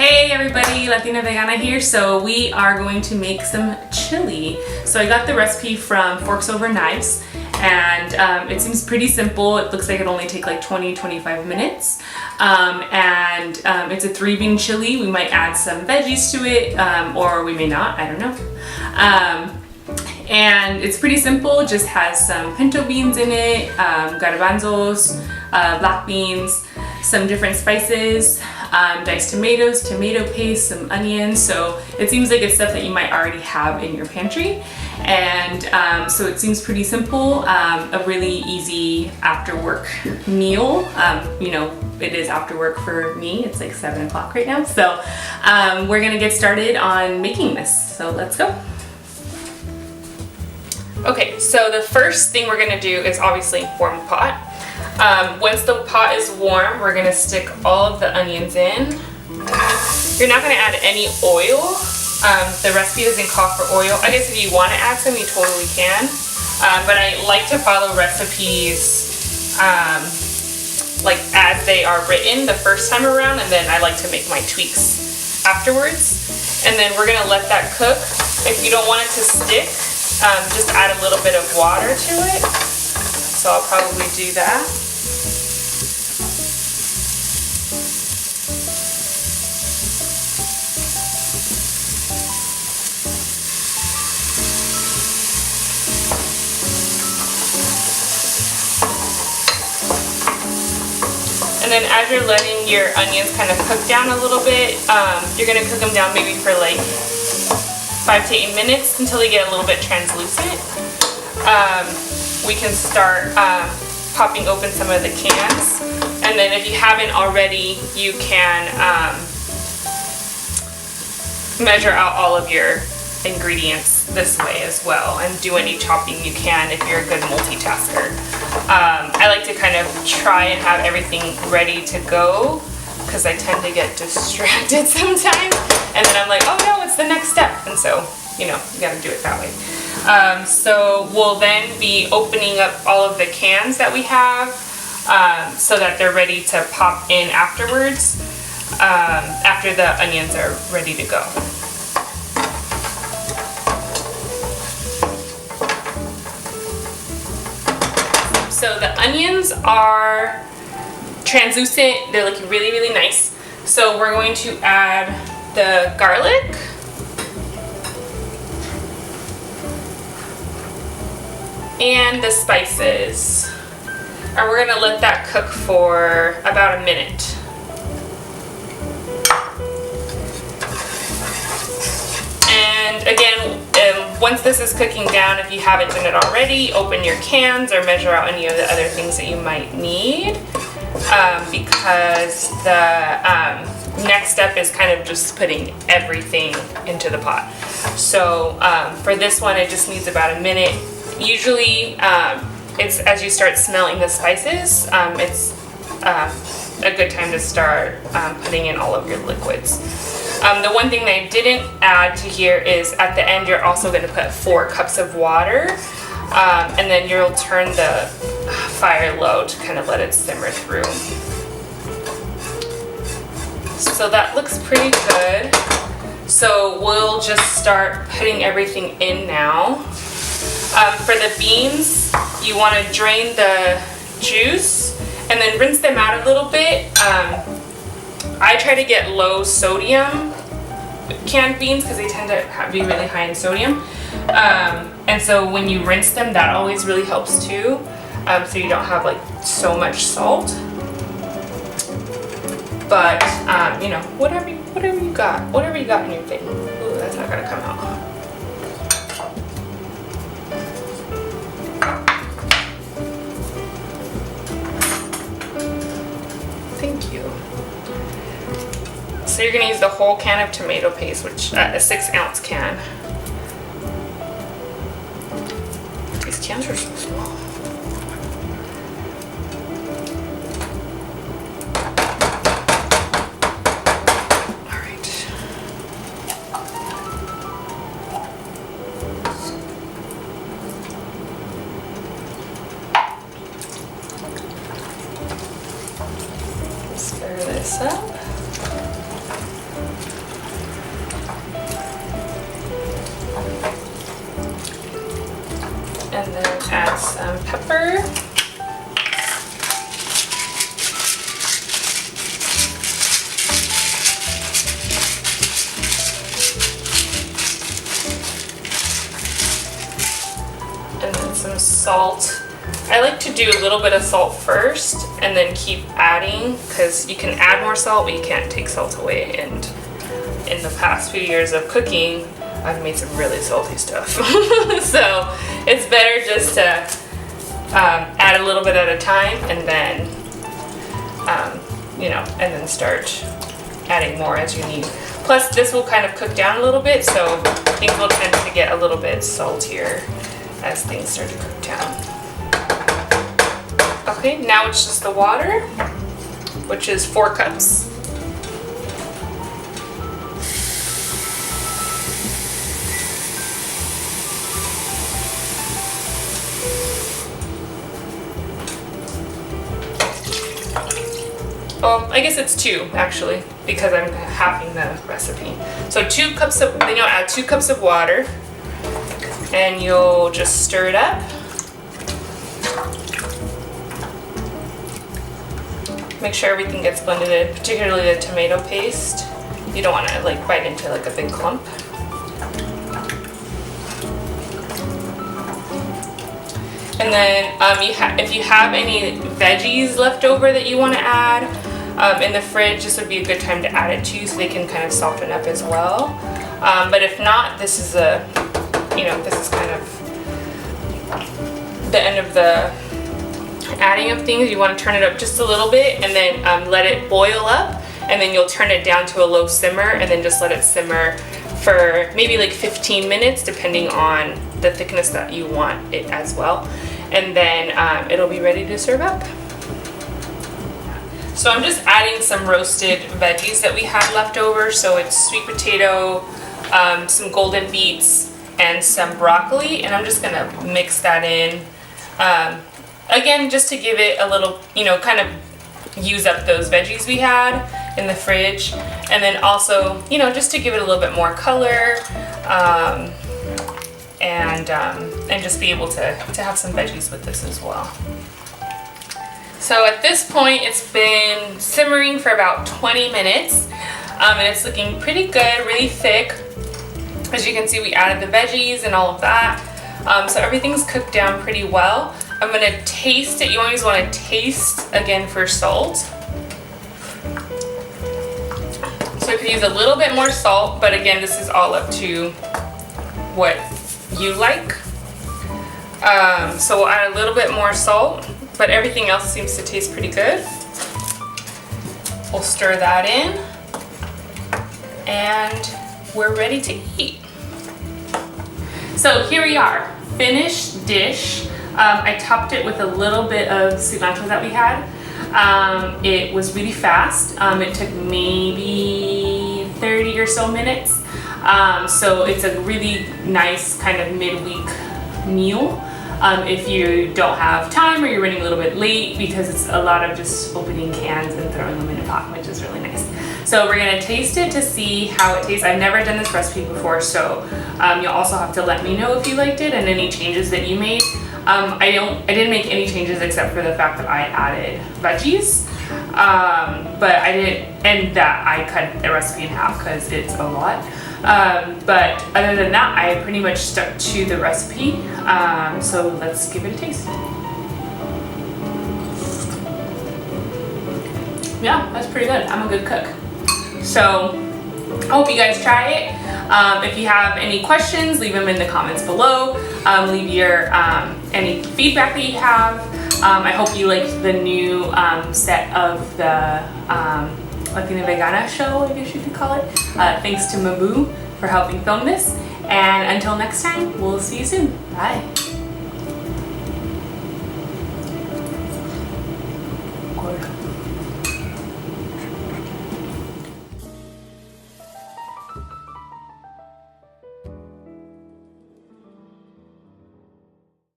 Hey everybody, Latina Vegana here. So we are going to make some chili. So I got the recipe from Forks Over Knives and it seems pretty simple. It looks like it only take like 20-25 minutes. It's a 3-bean chili. We might add some veggies to it or we may not, I don't know. And it's pretty simple, just has some pinto beans in it, garbanzos, black beans, some different spices, diced tomatoes, tomato paste, some onions. So it seems like it's stuff that you might already have in your pantry. And so it seems pretty simple, a really easy after work meal. You know, it is after work for me. It's like 7 o'clock right now. So we're gonna get started on making this. So let's go. Okay, so the first thing we're gonna do is obviously warm the pot. Once the pot is warm, we're gonna stick all of the onions in. You're not gonna add any oil. The recipe doesn't call for oil. I guess if you wanna add some, you totally can. But I like to follow recipes like as they are written the first time around, and then I like to make my tweaks afterwards. And then we're gonna let that cook. If you don't want it to stick, just add a little bit of water to it. So I'll probably do that. And then as you're letting your onions kind of cook down a little bit, you're gonna cook them down maybe for like 5 to 8 minutes until they get a little bit translucent. We can start popping open some of the cans, and then if you haven't already, you can measure out all of your ingredients this way as well, and do any chopping you can if you're a good multitasker. I like to kind of try and have everything ready to go because I tend to get distracted sometimes, and then I'm like, oh no, it's the next step, and so, you know, you gotta do it that way. So we'll then be opening up all of the cans that we have so that they're ready to pop in afterwards, after the onions are ready to go. So the onions are translucent, they're looking really, really nice. So we're going to add the garlic. And the spices. And we're gonna let that cook for about a minute. And again, once this is cooking down, if you haven't done it already, open your cans or measure out any of the other things that you might need. Because the next step is kind of just putting everything into the pot. So for this one, it just needs about a minute. Usually, it's as you start smelling the spices, it's a good time to start putting in all of your liquids. The one thing that I didn't add to here is at the end, you're also going to put 4 cups of water, and then you'll turn the fire low to kind of let it simmer through. So that looks pretty good. So we'll just start putting everything in now. For the beans, you want to drain the juice and then rinse them out a little bit. I try to get low sodium canned beans because they tend to be really high in sodium. And so when you rinse them, that always really helps too. So you don't have like so much salt. But you know, whatever you got in your thing. Ooh, that's not gonna come out. Thank you. So you're gonna use the whole can of tomato paste, which a 6-ounce can. These cans are so small. All right. Stir this up. And then add some pepper. And then some salt. I like to do a little bit of salt first and then keep adding, because you can add more salt but you can't take salt away, and in the past few years of cooking I've made some really salty stuff. So it's better just to add a little bit at a time, and then and then start adding more as you need. Plus this will kind of cook down a little bit, so things will tend to get a little bit saltier as things start to cook down. Okay, now it's just the water, which is 4 cups. Well, I guess it's 2 actually, because I'm halving the recipe. So 2 cups of, then you'll add 2 cups of water, and you'll just stir it up. Make sure everything gets blended in, particularly the tomato paste. You don't want to like bite into like a big clump. And then if you have any veggies left over that you want to add in the fridge, this would be a good time to add it too, so they can kind of soften up as well. But if not, this is this is kind of the end of the adding of things. You want to turn it up just a little bit, and then let it boil up, and then you'll turn it down to a low simmer, and then just let it simmer for maybe like 15 minutes, depending on the thickness that you want it as well. And then it'll be ready to serve up. So I'm just adding some roasted veggies that we had left over. So it's sweet potato, some golden beets, and some broccoli, and I'm just gonna mix that in. Again, just to give it a little, kind of use up those veggies we had in the fridge, and then also, just to give it a little bit more color, and just be able to have some veggies with this as well. So at this point, it's been simmering for about 20 minutes, and it's looking pretty good, really thick. As you can see, we added the veggies and all of that, so everything's cooked down pretty well. I'm gonna taste it. You always want to taste again for salt. So I could use a little bit more salt, but again, this is all up to what you like. So we'll add a little bit more salt, but everything else seems to taste pretty good. We'll stir that in, and we're ready to eat. So here we are, finished dish. I topped it with a little bit of cilantro that we had. It was really fast. It took maybe 30 or so minutes. So it's a really nice kind of midweek meal. If you don't have time or you're running a little bit late, because it's a lot of just opening cans and throwing them in a pot, which is really nice. So we're gonna taste it to see how it tastes. I've never done this recipe before, so you'll also have to let me know if you liked it and any changes that you made. I didn't make any changes except for the fact that I added veggies, but I didn't, and that I cut the recipe in half because it's a lot. But other than that, I pretty much stuck to the recipe. So let's give it a taste. Yeah, that's pretty good. I'm a good cook. So I hope you guys try it. If you have any questions, leave them in the comments below. Leave your any feedback that you have. I hope you liked the new set of the Latina Vegana show, I guess you could call it. Thanks to Mabu for helping film this. And until next time, we'll see you soon. Bye.